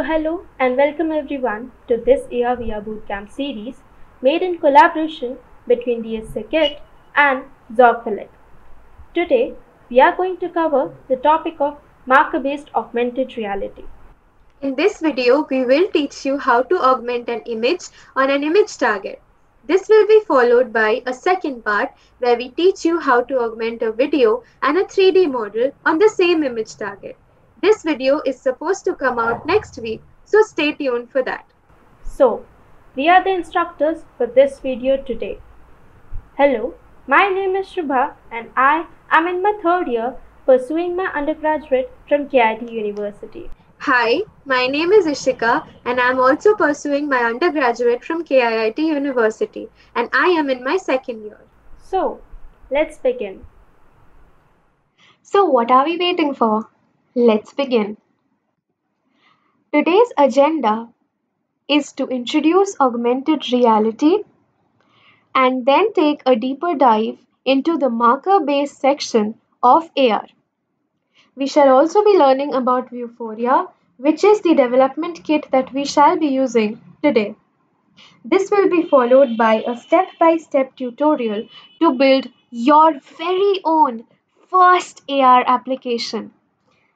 Hello and welcome everyone to this AR VR Bootcamp series made in collaboration between DSA Kit and Zogphilic. Today, we are going to cover the topic of marker-based augmented reality. In this video, we will teach you how to augment an image on an image target. This will be followed by a second part where we teach you how to augment a video and a 3D model on the same image target. This video is supposed to come out next week, so stay tuned for that. So, we are the instructors for this video today. Hello, my name is Shubha and I am in my third year pursuing my undergraduate from KIT University. Hi, my name is Ishika and I am also pursuing my undergraduate from KIT University and I am in my second year. So, let's begin. So what are we waiting for? Let's begin. Today's agenda is to introduce augmented reality and then take a deeper dive into the marker-based section of AR. We shall also be learning about Vuforia, which is the development kit that we shall be using today. This will be followed by a step-by-step tutorial to build your very own first AR application.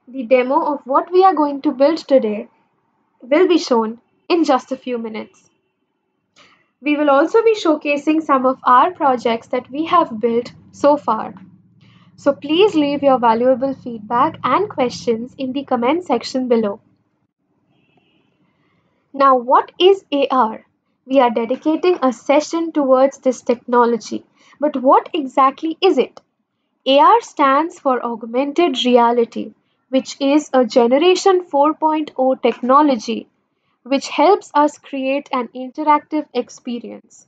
The demo of what we are going to build today will be shown in just a few minutes. We will also be showcasing some of our projects that we have built so far. So please leave your valuable feedback and questions in the comment section below. Now, what is AR? We are dedicating a session towards this technology. But what exactly is it? AR stands for Augmented Reality, which is a Generation 4.0 technology which helps us create an interactive experience.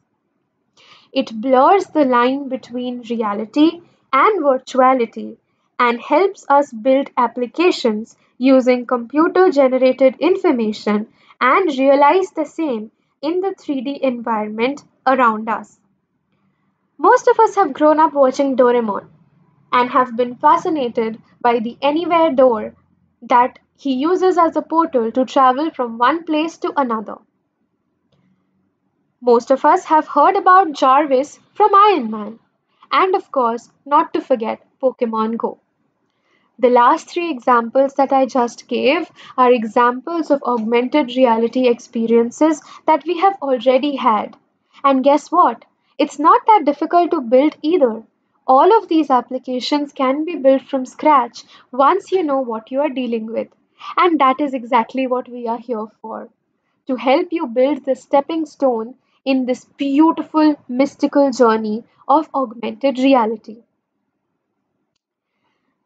It blurs the line between reality and virtuality and helps us build applications using computer generated information and realize the same in the 3D environment around us. Most of us have grown up watching Doraemon and have been fascinated by the Anywhere door that he uses as a portal to travel from one place to another. Most of us have heard about Jarvis from Iron Man, and of course, not to forget Pokemon Go. The last three examples that I just gave are examples of augmented reality experiences that we have already had. And guess what? It's not that difficult to build either. All of these applications can be built from scratch once you know what you are dealing with. And that is exactly what we are here for, to help you build the stepping stone in this beautiful mystical journey of augmented reality.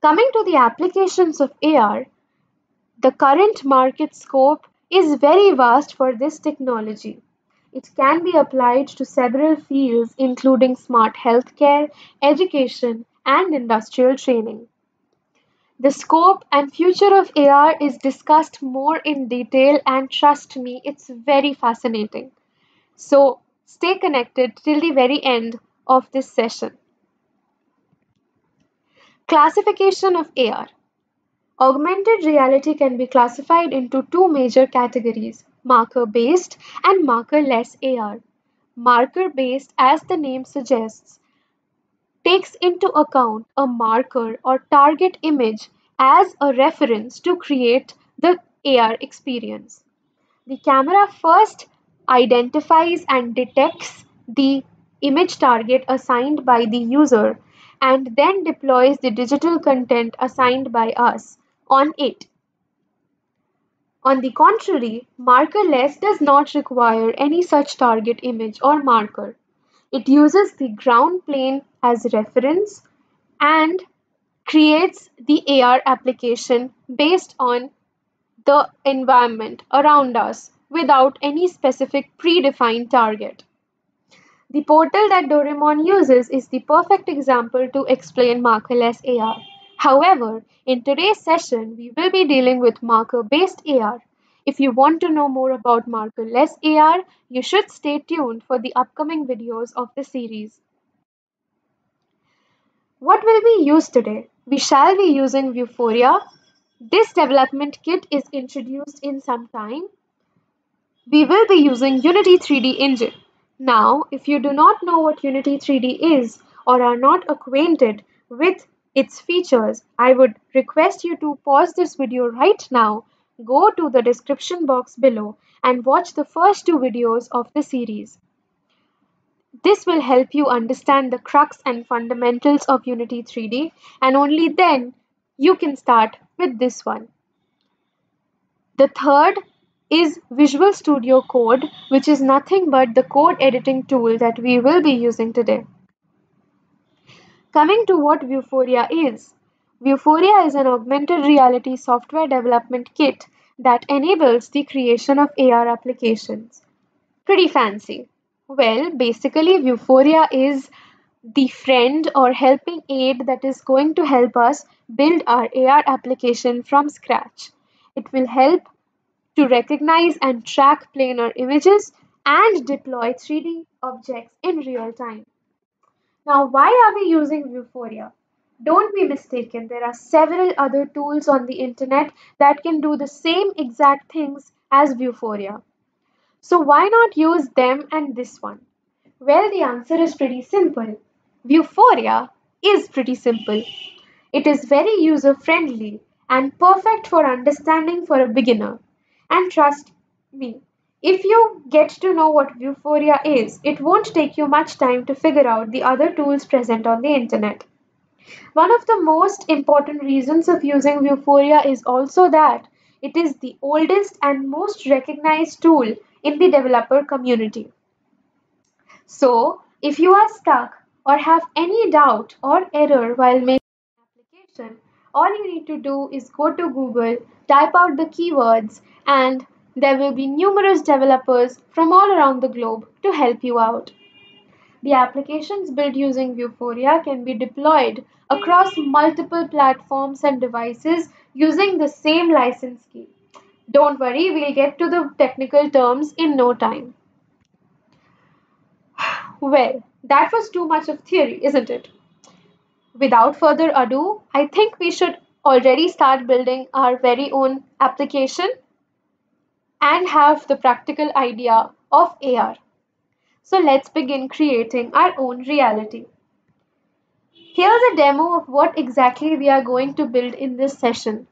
Coming to the applications of AR, the current market scope is very vast for this technology. It can be applied to several fields, including smart healthcare, education, and industrial training. The scope and future of AR is discussed more in detail, and trust me, it's very fascinating. So stay connected till the very end of this session. Classification of AR. Augmented reality can be classified into two major categories: marker based and marker-less AR. Marker based, as the name suggests, takes into account a marker or target image as a reference to create the AR experience. The camera first identifies and detects the image target assigned by the user and then deploys the digital content assigned by us on it. On the contrary, markerless does not require any such target image or marker. It uses the ground plane as reference and creates the AR application based on the environment around us without any specific predefined target. The portal that Doraemon uses is the perfect example to explain markerless AR. However, in today's session, we will be dealing with marker-based AR. If you want to know more about markerless AR, you should stay tuned for the upcoming videos of the series. What will we use today? We shall be using Vuforia, This development kit is introduced in some time. We will be using Unity 3D engine. Now, if you do not know what Unity 3D is or are not acquainted with its features, I would request you to pause this video right now, go to the description box below and watch the first two videos of the series. This will help you understand the crux and fundamentals of Unity 3D, and only then you can start with this one. The third is Visual Studio Code, which is nothing but the code editing tool that we will be using today. Coming to what Vuforia is. Vuforia is an augmented reality software development kit that enables the creation of AR applications. Pretty fancy. Well, basically, Vuforia is the friend or helping aid that is going to help us build our AR application from scratch. It will help to recognize and track planar images and deploy 3D objects in real time. Now, why are we using Vuforia? Don't be mistaken, there are several other tools on the internet that can do the same exact things as Vuforia. So, why not use them and this one? Well, the answer is pretty simple. Vuforia is pretty simple. It is very user friendly and perfect for understanding for a beginner. And trust me, if you get to know what Vuforia is, it won't take you much time to figure out the other tools present on the internet. One of the most important reasons of using Vuforia is also that it is the oldest and most recognized tool in the developer community. So, if you are stuck or have any doubt or error while making an application, all you need to do is go to Google, type out the keywords, and there will be numerous developers from all around the globe to help you out. The applications built using Vuforia can be deployed across multiple platforms and devices using the same license key. Don't worry, we'll get to the technical terms in no time. Well, that was too much of theory, isn't it? Without further ado, I think we should already start building our very own application and have the practical idea of AR. So let's begin creating our own reality. Here's a demo of what exactly we are going to build in this session.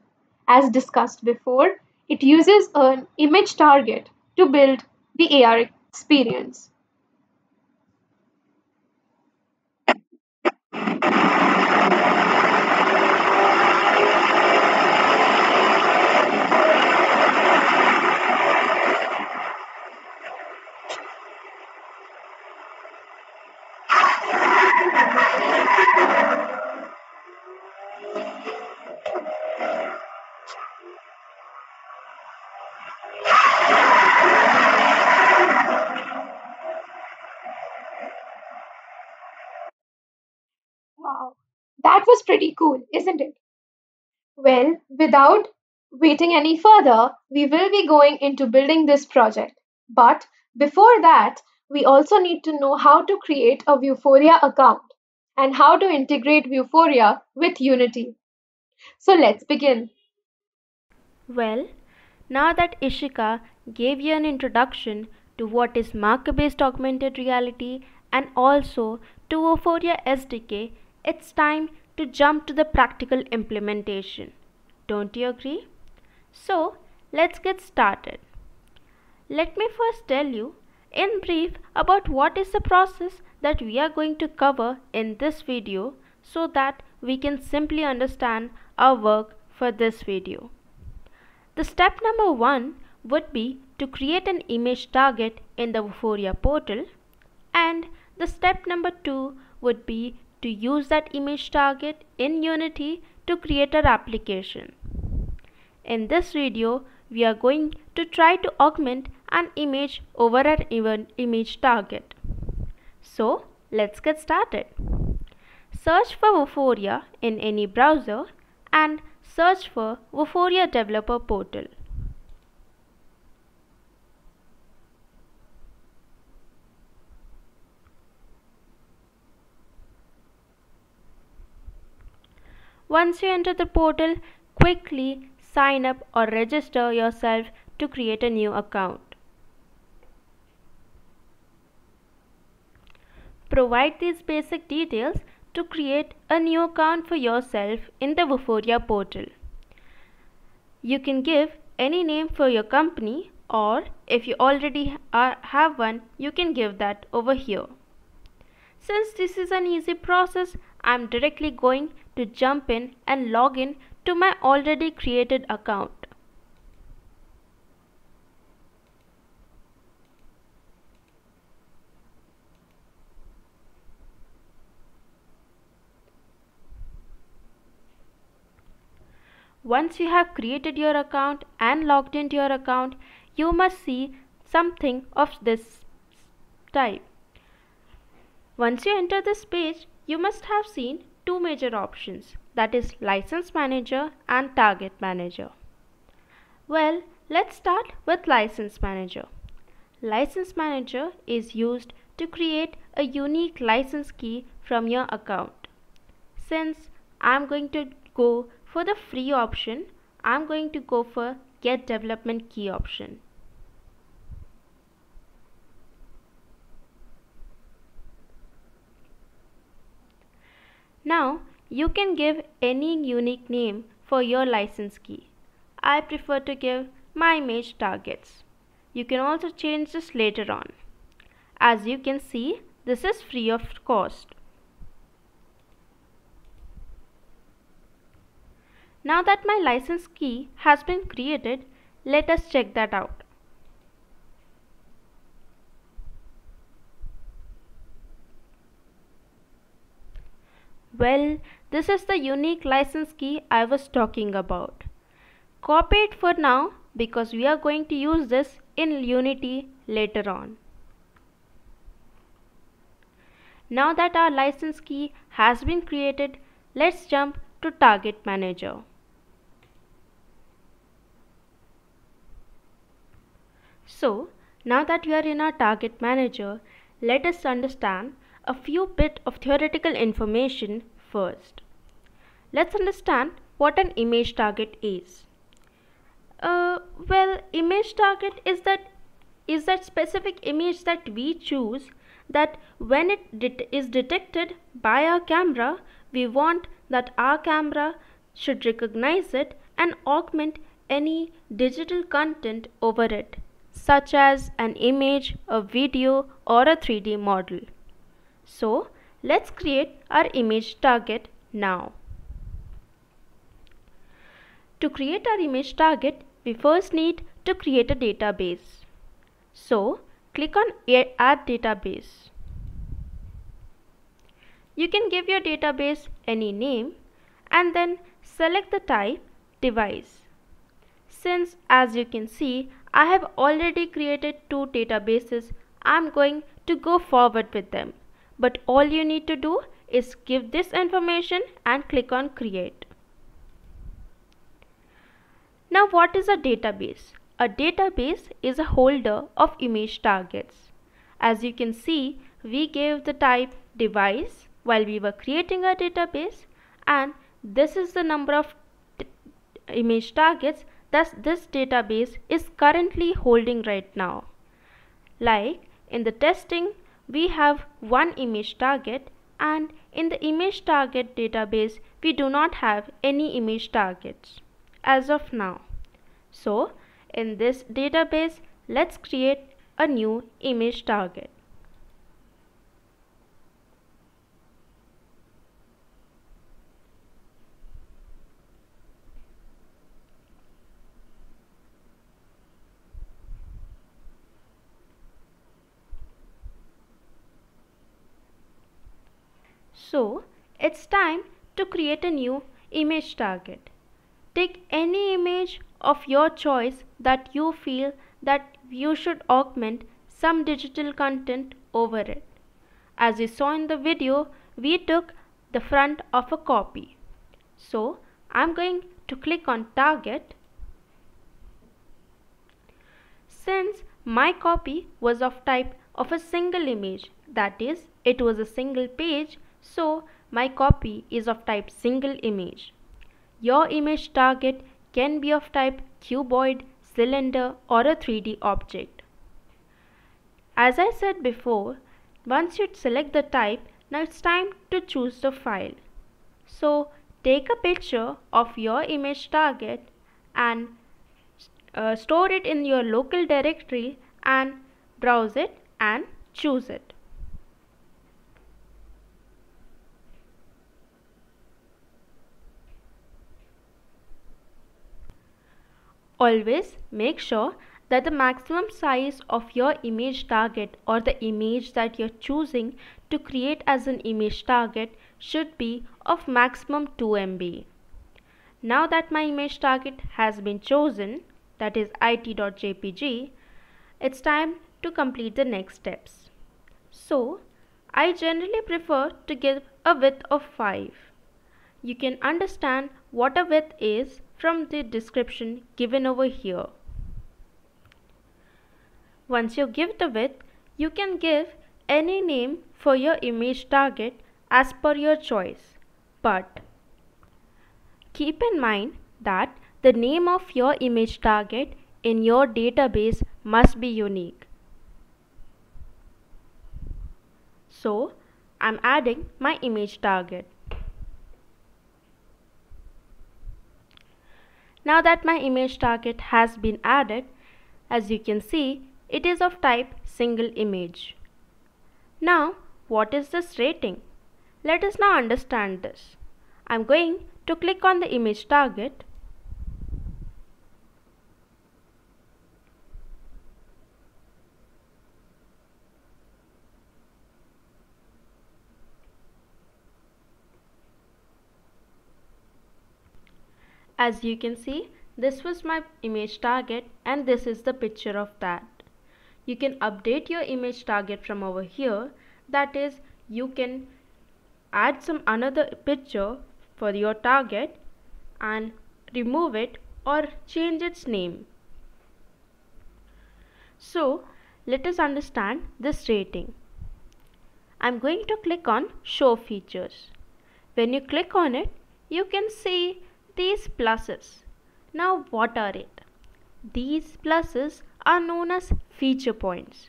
As discussed before, it uses an image target to build the AR experience. Wow, that was pretty cool, isn't it? Well, without waiting any further, we will be going into building this project. But before that, we also need to know how to create a Vuforia account and how to integrate Vuforia with Unity. So let's begin. Well, now that Ishika gave you an introduction to what is marker based augmented reality and also to Vuforia SDK, it's time to jump to the practical implementation. Don't you agree? So, let's get started. Let me first tell you in brief about what is the process that we are going to cover in this video so that we can simply understand our work for this video. The step number 1 would be to create an image target in the Vuforia portal, and the step number 2 would be to use that image target in Unity to create our application. In this video, we are going to try to augment an image over an image target. So, let's get started. Search for Vuforia in any browser and search for Vuforia Developer Portal. Once you enter the portal, quickly sign up or register yourself to create a new account. Provide these basic details to create a new account for yourself in the Vuforia portal. You can give any name for your company, or if you already have one, you can give that over here. Since this is an easy process, I am directly going to jump in and log in to my already created account. Once you have created your account and logged into your account, you must see something of this type. Once you enter this page, you must have seen two major options, that is License Manager and Target Manager. Well, let's start with License Manager. License Manager is used to create a unique license key from your account. Since I'm going to go for the free option, I'm going to go for Get Development Key option. Now you can give any unique name for your license key. I prefer to give my image targets. You can also change this later on. As you can see, this is free of cost. Now that my license key has been created, let us check that out. Well, this is the unique license key I was talking about. Copy it for now because we are going to use this in Unity later on. Now that our license key has been created, let's jump to Target Manager. So, now that we are in our Target Manager, let us understand a few bit of theoretical information first. Let's understand what an image target is. Well, image target is that specific image that we choose, that when it is detected by our camera, we want that our camera should recognize it and augment any digital content over it, such as an image, a video, or a 3D model. So, let's create our image target now. To create our image target, we first need to create a database. So, click on Add Database. You can give your database any name and then select the type Device. Since, as you can see, I have already created two databases, I am going to go forward with them. But all you need to do is give this information and click on Create. Now, what is a database? A database is a holder of image targets. As you can see, we gave the type Device while we were creating our database, and this is the number of image targets that this database is currently holding right now. Like in the testing, we have one image target, and in the image target database we do not have any image targets as of now. So in this database, let's create a new image target. So it's time to create a new image target. Take any image of your choice that you feel that you should augment some digital content over it. As you saw in the video, we took the front of a copy. So I'm going to click on Target. Since my copy was of type of a single image, that is, it was a single page, so my copy is of type single image. Your image target can be of type cuboid, cylinder, or a 3D object. As I said before, once you select the type, now it's time to choose the file. So take a picture of your image target and store it in your local directory and browse it and choose it. Always make sure that the maximum size of your image target or the image that you're choosing to create as an image target should be of maximum 2 MB. Now that my image target has been chosen, that is it.jpg, it's time to complete the next steps. So, I generally prefer to give a width of 5. You can understand what a width is from the description given over here. Once you give the width, you can give any name for your image target as per your choice. But keep in mind that the name of your image target in your database must be unique. So, I'm adding my image target. Now that my image target has been added, as you can see, it is of type single image. Now, what is this rating? Let us now understand this. I'm going to click on the image target. As you can see, this was my image target and this is the picture of that. You can update your image target from over here. That is, you can add some another picture for your target and remove it or change its name. So, let us understand this rating. I'm going to click on Show Features. When you click on it, you can see these pluses. Now what are it? These pluses are known as feature points.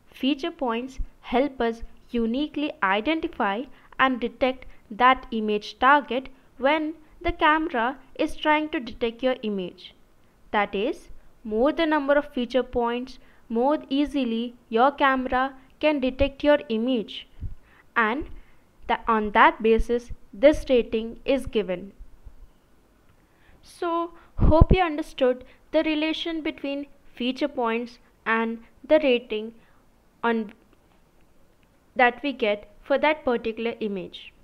Feature points help us uniquely identify and detect that image target when the camera is trying to detect your image. That is, more the number of feature points, more easily your camera can detect your image, and on that basis this rating is given. So, hope you understood the relation between feature points and the rating that we get for that particular image.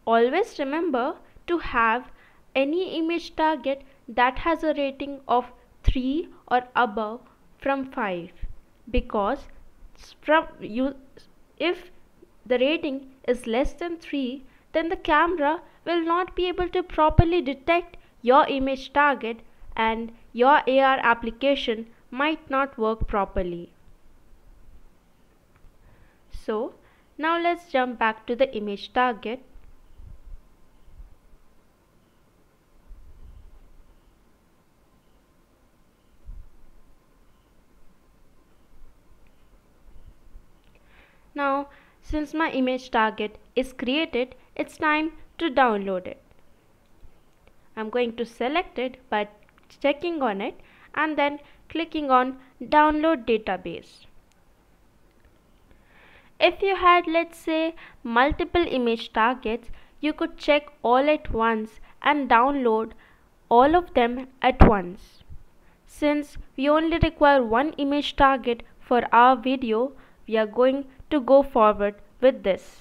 Always remember to have any image target that has a rating of 3 or above from 5, because if the rating is less than 3, then the camera will not be able to properly detect your image target and your AR application might not work properly. So, now let's jump back to the image target. Now, since my image target is created, it's time to download it. I'm going to select it by checking on it and then clicking on Download Database. If you had, let's say, multiple image targets, you could check all at once and download all of them at once. Since we only require one image target for our video, we are going to go forward with this.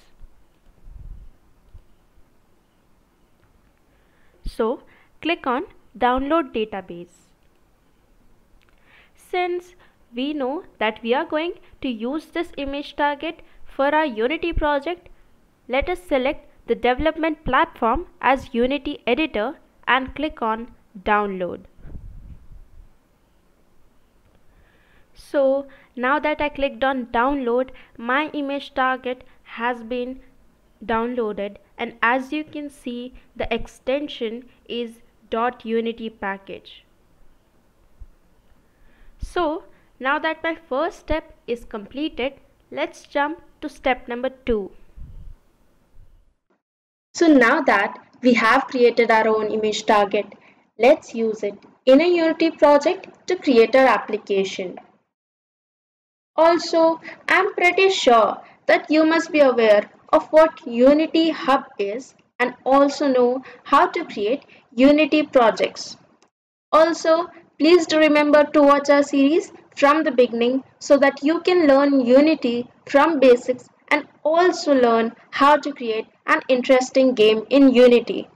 So, click on Download Database. Since we know that we are going to use this image target for our Unity project, let us select the development platform as Unity Editor and click on Download. So now that I clicked on Download, my image target has been downloaded, and as you can see, the extension is .unity package. So now that my first step is completed, let's jump to step number 2. So now that we have created our own image target, let's use it in a Unity project to create our application. Also, I'm pretty sure that you must be aware of what Unity Hub is and also know how to create Unity projects. Also, please do remember to watch our series from the beginning so that you can learn Unity from basics and also learn how to create an interesting game in Unity.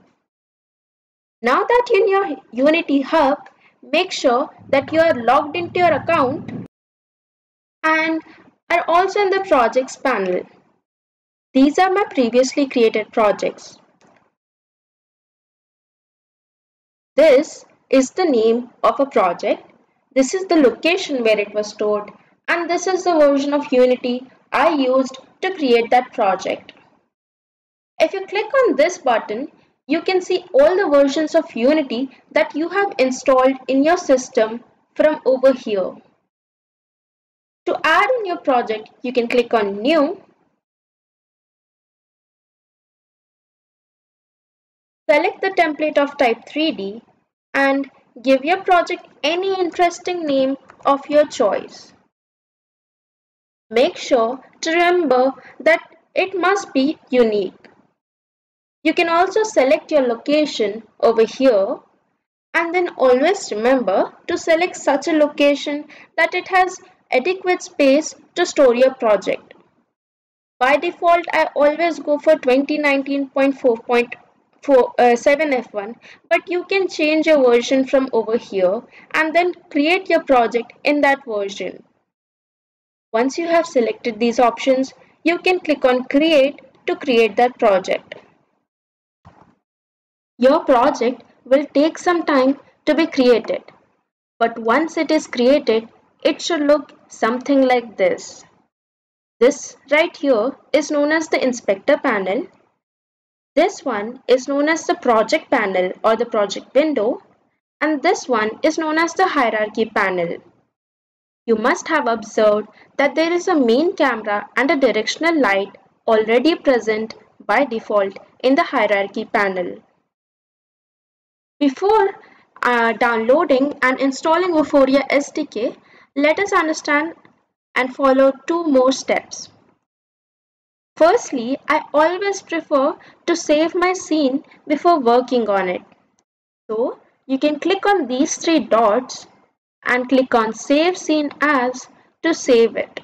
Now that you're in your Unity Hub, make sure that you are logged into your account and are also in the projects panel. These are my previously created projects. This is the name of a project, this is the location where it was stored, and this is the version of Unity I used to create that project. If you click on this button, you can see all the versions of Unity that you have installed in your system from over here. To add a new project, you can click on New, select the template of type 3D, and give your project any interesting name of your choice. Make sure to remember that it must be unique. You can also select your location over here and then always remember to select such a location that it has adequate space to store your project. By default, I always go for 2019.4.7 F1, but you can change your version from over here and then create your project in that version. Once you have selected these options, you can click on Create to create that project. Your project will take some time to be created, but once it is created, it should look something like this. This right here is known as the inspector panel. This one is known as the project panel or the project window, and this one is known as the hierarchy panel. You must have observed that there is a main camera and a directional light already present by default in the hierarchy panel. Before downloading and installing Vuforia SDK, let us understand and follow two more steps. Firstly, I always prefer to save my scene before working on it. So, you can click on these three dots and click on Save Scene As to save it.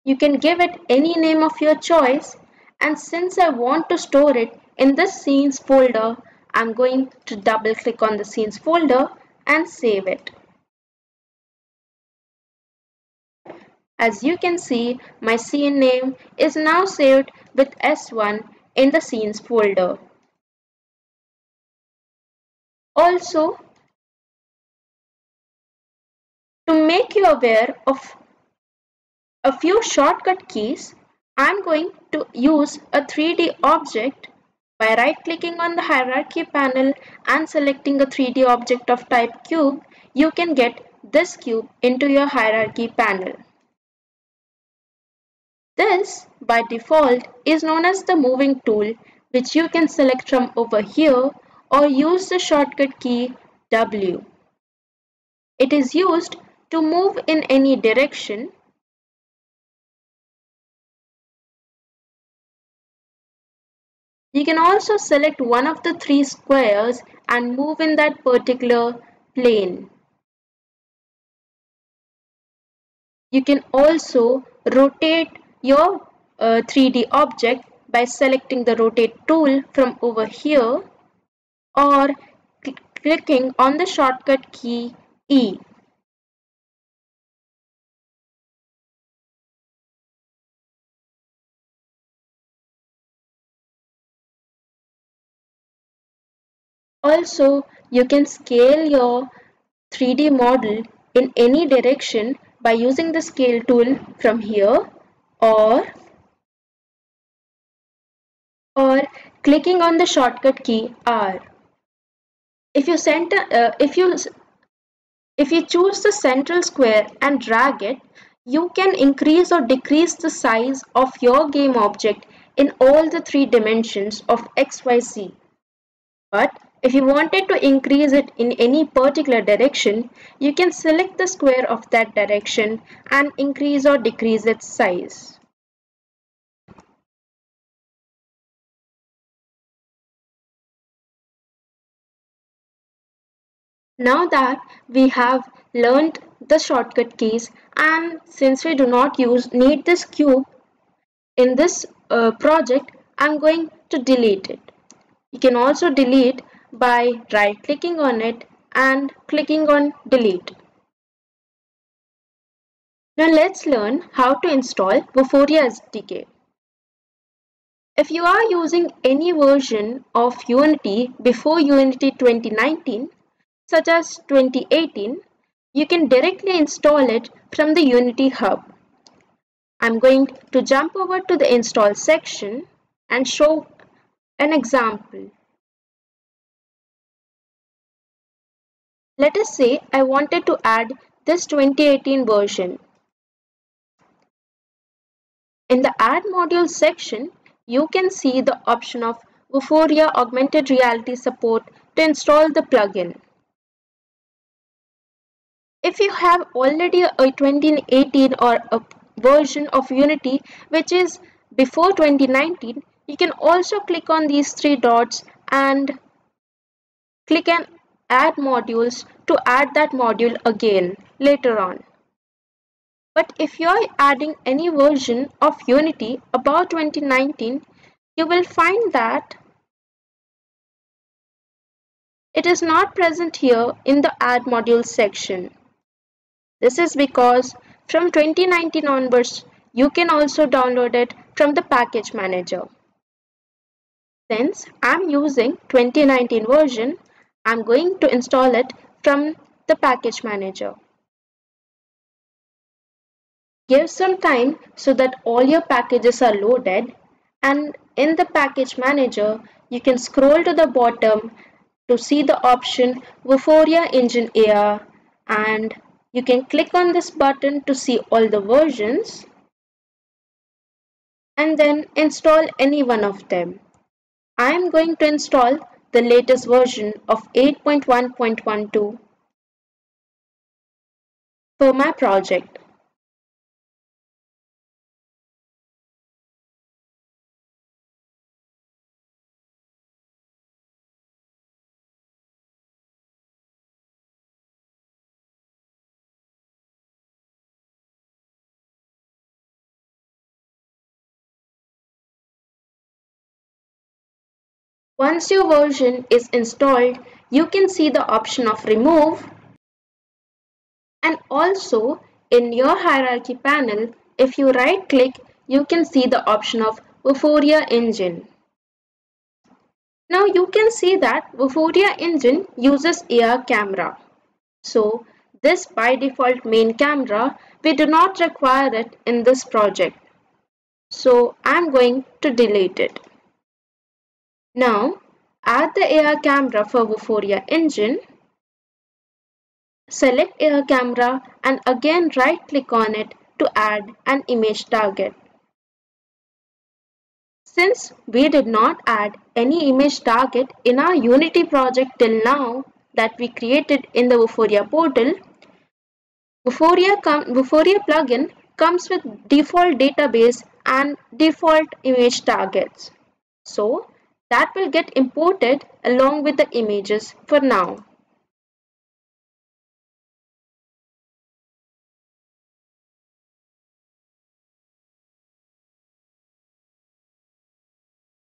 You can give it any name of your choice, and since I want to store it in the scenes folder, I'm going to double click on the scenes folder and save it. As you can see, my scene name is now saved with S1 in the scenes folder. Also, to make you aware of a few shortcut keys, I'm going to use a 3D object by right-clicking on the hierarchy panel and selecting a 3D object of type cube. You can get this cube into your hierarchy panel. This, by default, is known as the moving tool, which you can select from over here or use the shortcut key W. It is used to move in any direction. You can also select one of the three squares and move in that particular plane. You can also rotate your 3D object by selecting the rotate tool from over here or clicking on the shortcut key E. Also, you can scale your 3D model in any direction by using the scale tool from here, or or clicking on the shortcut key R. If you choose the central square and drag it, you can increase or decrease the size of your game object in all the three dimensions of XYZ. But if you wanted to increase it in any particular direction, you can select the square of that direction and increase or decrease its size. Now that we have learned the shortcut keys, and since we do not need this cube in this project, I'm going to delete it. You can also delete by right clicking on it and clicking on delete. Now let's learn how to install Vuforia SDK. If you are using any version of Unity before Unity 2019, such as 2018, you can directly install it from the Unity Hub. I'm going to jump over to the install section and show an example. Let us say I wanted to add this 2018 version. In the Add Modules section, you can see the option of Vuforia Augmented Reality Support to install the plugin. If you have already a 2018 or a version of Unity which is before 2019, you can also click on these three dots and click on Add Modules to add that module again later on. But if you are adding any version of Unity about 2019, you will find that it is not present here in the Add Modules section. This is because from 2019 onwards, you can also download it from the package manager. Since I'm using 2019 version, I'm going to install it from the package manager. Give some time so that all your packages are loaded, and in the package manager, you can scroll to the bottom to see the option Vuforia Engine AR, and you can click on this button to see all the versions and then install any one of them. I am going to install the latest version of 8.1.12 for my project. Once your version is installed, you can see the option of remove, and also in your hierarchy panel, if you right click, you can see the option of Vuforia Engine. Now you can see that Vuforia Engine uses AR camera. So this by default main camera, we do not require it in this project. So I'm going to delete it. Now add the AR camera for Vuforia Engine. Select AR camera and again right click on it to add an image target. Since we did not add any image target in our Unity project till now that we created in the Vuforia portal, Vuforia plugin comes with default database and default image targets. So that will get imported along with the images for now.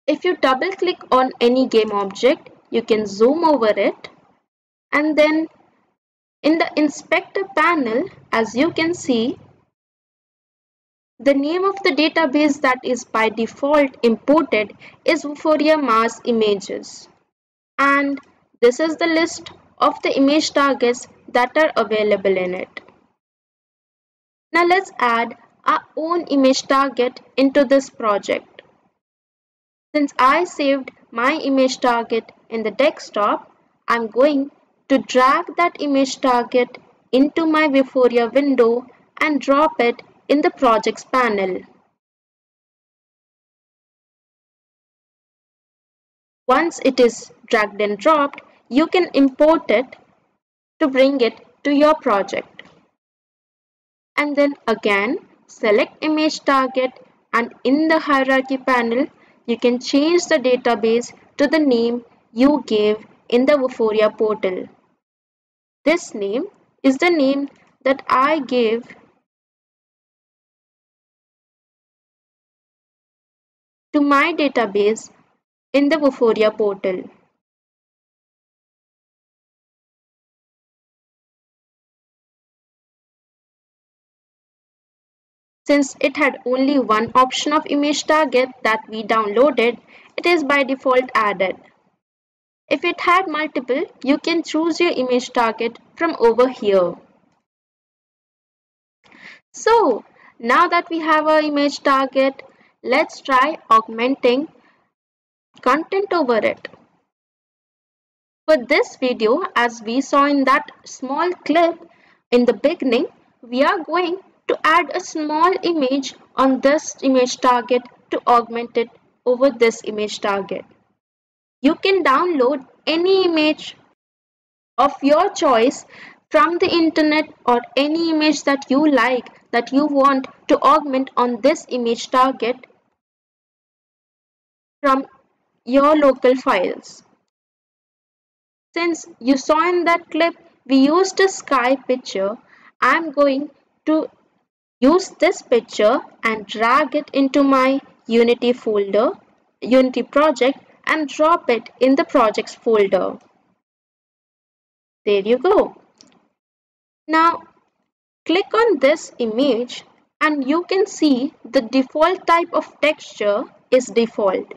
If you double click on any game object, you can zoom over it, and then in the inspector panel, as you can see, the name of the database that is by default imported is Vuforia Mars Images, and this is the list of the image targets that are available in it. Now let's add our own image target into this project. Since I saved my image target in the desktop, I'm going to drag that image target into my Vuforia window and drop it in the projects panel. Once it is dragged and dropped, you can import it to bring it to your project. And then again, select image target, and in the hierarchy panel, you can change the database to the name you gave in the Vuforia portal. This name is the name that I gave to my database in the Vuforia portal. Since it had only one option of image target that we downloaded, it is by default added. If it had multiple, you can choose your image target from over here. So, now that we have our image target, let's try augmenting content over it. For this video, as we saw in that small clip in the beginning, we are going to add a small image on this image target to augment it over this image target. You can download any image of your choice from the internet or any image that you like that you want to augment on this image target from your local files. Since you saw in that clip we used a sky picture, I'm going to use this picture and drag it into my Unity folder, Unity project, and drop it in the projects folder. There you go. Now click on this image and you can see the default type of texture is default.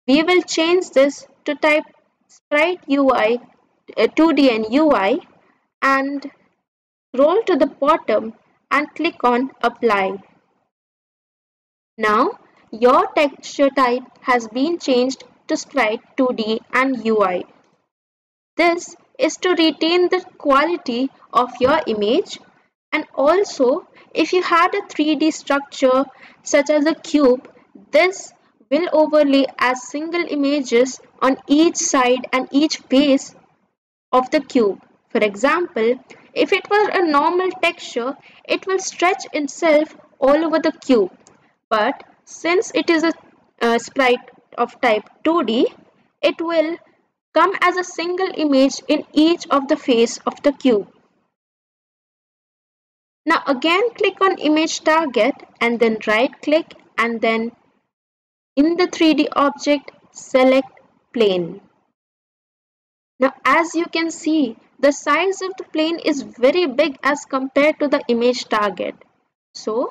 We will change this to type Sprite UI, 2D and UI, and scroll to the bottom and click on Apply. Now your texture type has been changed to Sprite 2D and UI. This is to retain the quality of your image, and also if you had a 3D structure such as a cube, this will overlay as single images on each side and each base of the cube. For example, if it were a normal texture, it will stretch itself all over the cube. But since it is a sprite of type 2D, it will come as a single image in each of the face of the cube. Now again click on image target and then right click and then in the 3D object select plane. Now as you can see, the size of the plane is very big as compared to the image target. So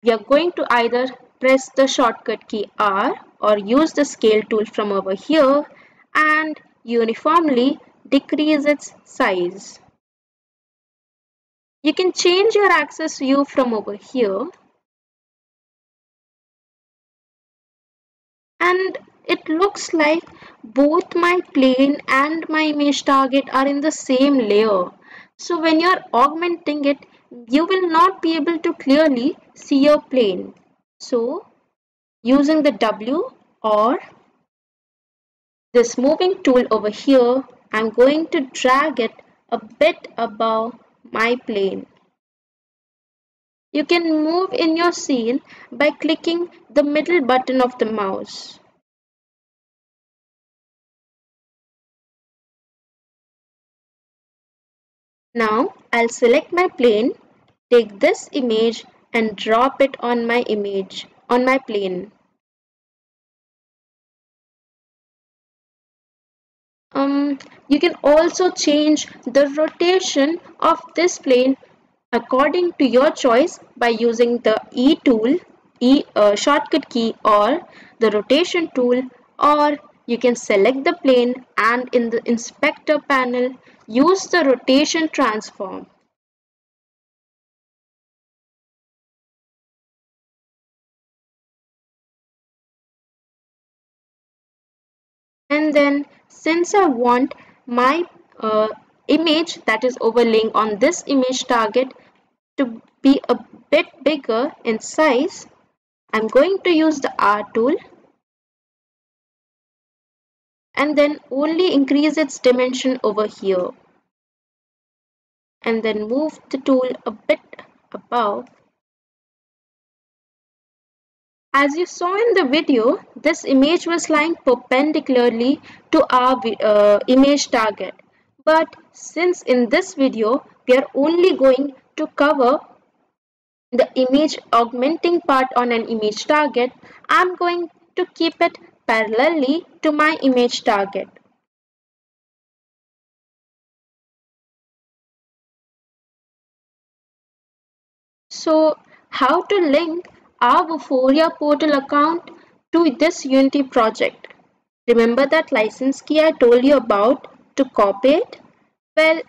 we are going to either press the shortcut key R or use the scale tool from over here and uniformly decrease its size. You can change your axis view from over here, and it looks like both my plane and my image target are in the same layer. So when you're augmenting it, you will not be able to clearly see your plane. So using the W or this moving tool over here, I'm going to drag it a bit above my plane. You can move in your scene by clicking the middle button of the mouse. Now I'll select my plane, take this image and drop it on my plane. You can also change the rotation of this plane according to your choice by using the E tool, shortcut key, or the rotation tool, or you can select the plane and in the inspector panel use the rotation transform. And then since I want my image that is overlaying on this image target to be a bit bigger in size, I'm going to use the R tool and then only increase its dimension over here and then move the tool a bit above. As you saw in the video, this image was lying perpendicularly to our image target. But since in this video we are only going to cover the image augmenting part on an image target, I'm going to keep it parallelly to my image target. So how to link our Vuforia portal account to this Unity project? Remember that license key I told you about to copy it? Well,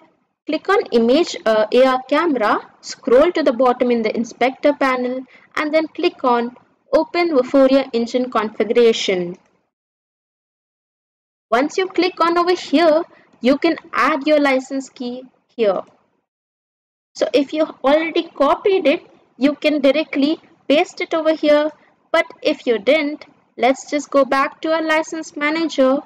click on Image AR Camera, scroll to the bottom in the Inspector panel and then click on Open Vuforia Engine Configuration. Once you click on over here, you can add your license key here. So if you already copied it, you can directly paste it over here. But if you didn't, let's just go back to our license manager.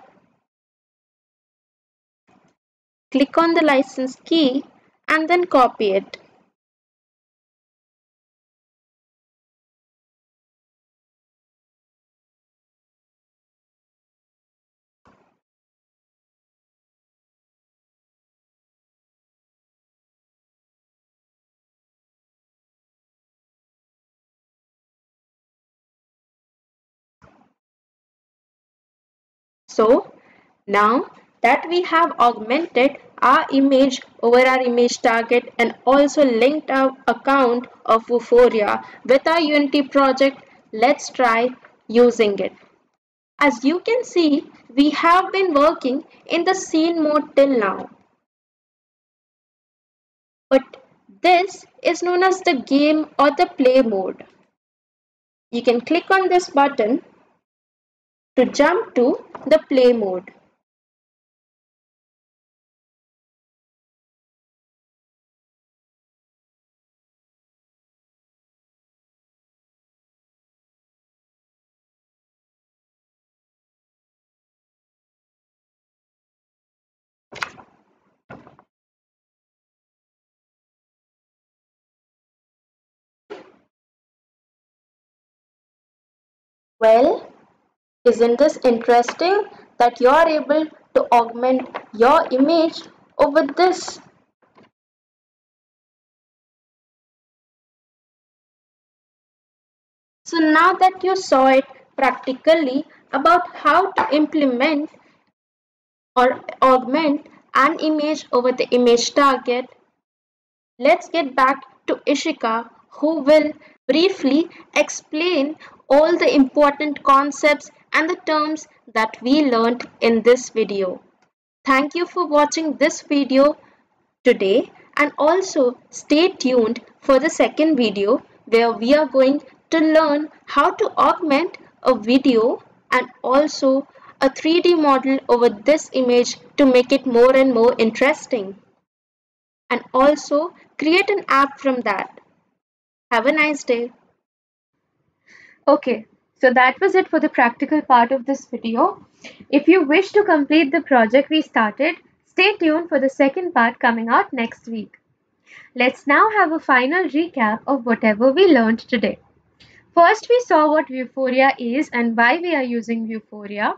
Click on the license key and then copy it. So now that we have augmented our image over our image target and also linked our account of Vuforia with our Unity project, let's try using it. As you can see, we have been working in the scene mode till now. But this is known as the game or the play mode. You can click on this button to jump to the play mode. Well, isn't this interesting that you are able to augment your image over this? So now that you saw it practically about how to implement or augment an image over the image target, let's get back to Ishika, who will briefly explain all the important concepts and the terms that we learned in this video. Thank you for watching this video today and also stay tuned for the second video where we are going to learn how to augment a video and also a 3D model over this image to make it more and more interesting and also create an app from that. Have a nice day. Okay, so that was it for the practical part of this video. If you wish to complete the project we started, stay tuned for the second part coming out next week. Let's now have a final recap of whatever we learned today. First, we saw what Vuforia is and why we are using Vuforia.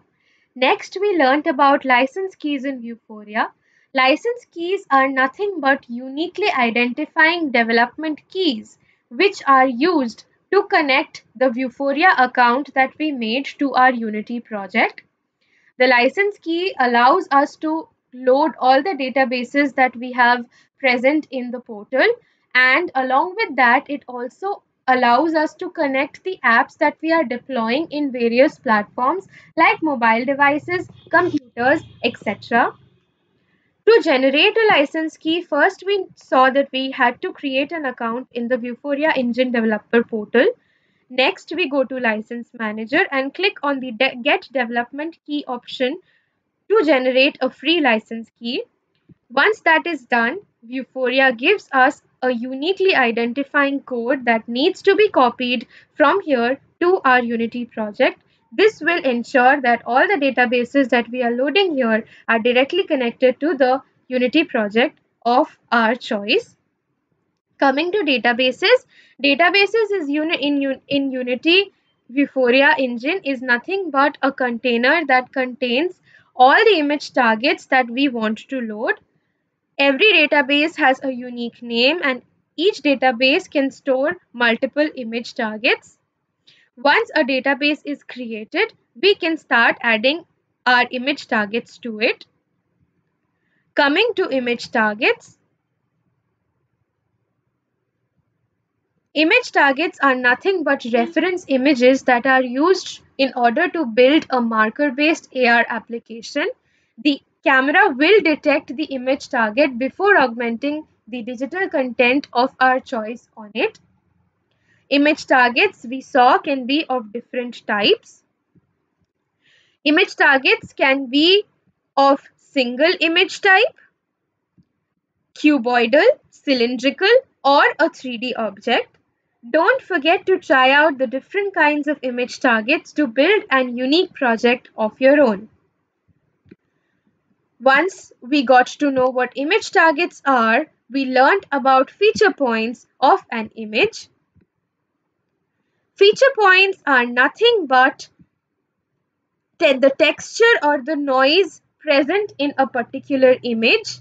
Next, we learned about license keys in Vuforia. License keys are nothing but uniquely identifying development keys which are used to connect the Vuforia account that we made to our Unity project. The license key allows us to load all the databases that we have present in the portal, and along with that it also allows us to connect the apps that we are deploying in various platforms like mobile devices, computers, etc. To generate a license key, first we saw that we had to create an account in the Vuforia Engine Developer portal. Next, we go to License Manager and click on the Get Development Key option to generate a free license key. Once that is done, Vuforia gives us a uniquely identifying code that needs to be copied from here to our Unity project. This will ensure that all the databases that we are loading here are directly connected to the Unity project of our choice. Coming to databases, in Unity, Vuforia engine is nothing but a container that contains all the image targets that we want to load. Every database has a unique name and each database can store multiple image targets. Once a database is created, we can start adding our image targets to it. Coming to image targets, image targets are nothing but reference images that are used in order to build a marker-based AR application. The camera will detect the image target before augmenting the digital content of our choice on it. Image targets we saw can be of different types. Image targets can be of single image type, cuboidal, cylindrical, or a 3D object. Don't forget to try out the different kinds of image targets to build an unique project of your own. Once we got to know what image targets are, we learned about feature points of an image. Feature points are nothing but the texture or the noise present in a particular image.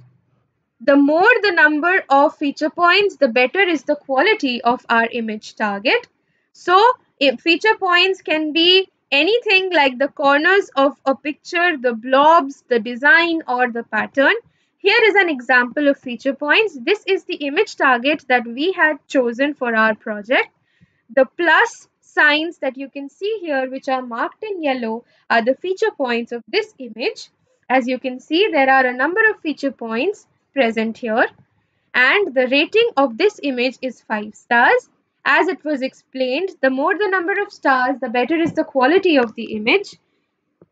The more the number of feature points, the better is the quality of our image target. So, if feature points can be anything like the corners of a picture, the blobs, the design, or the pattern. Here is an example of feature points. This is the image target that we had chosen for our project. The plus signs that you can see here, which are marked in yellow, are the feature points of this image. As you can see, there are a number of feature points present here, and the rating of this image is 5 stars. As it was explained, the more the number of stars, the better is the quality of the image.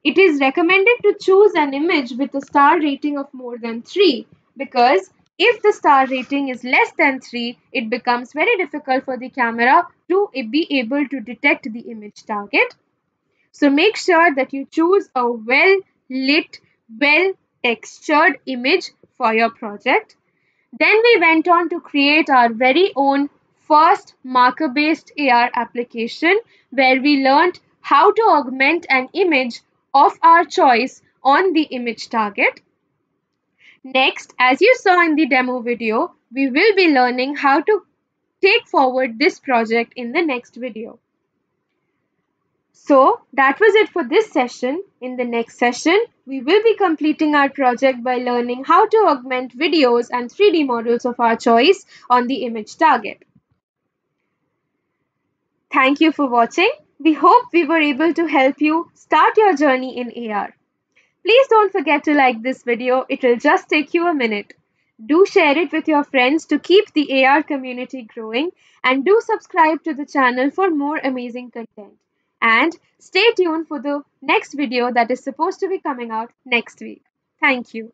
It is recommended to choose an image with a star rating of more than 3 because if the star rating is less than 3, it becomes very difficult for the camera to be able to detect the image target. So make sure that you choose a well lit, well textured image for your project. Then we went on to create our very own first marker-based AR application where we learned how to augment an image of our choice on the image target. Next, as you saw in the demo video, we will be learning how to take forward this project in the next video. So that was it for this session. In the next session, we will be completing our project by learning how to augment videos and 3D models of our choice on the image target. Thank you for watching. We hope we were able to help you start your journey in AR. Please don't forget to like this video. It will just take you a minute. Do share it with your friends to keep the AR community growing, and do subscribe to the channel for more amazing content. And stay tuned for the next video that is supposed to be coming out next week. Thank you.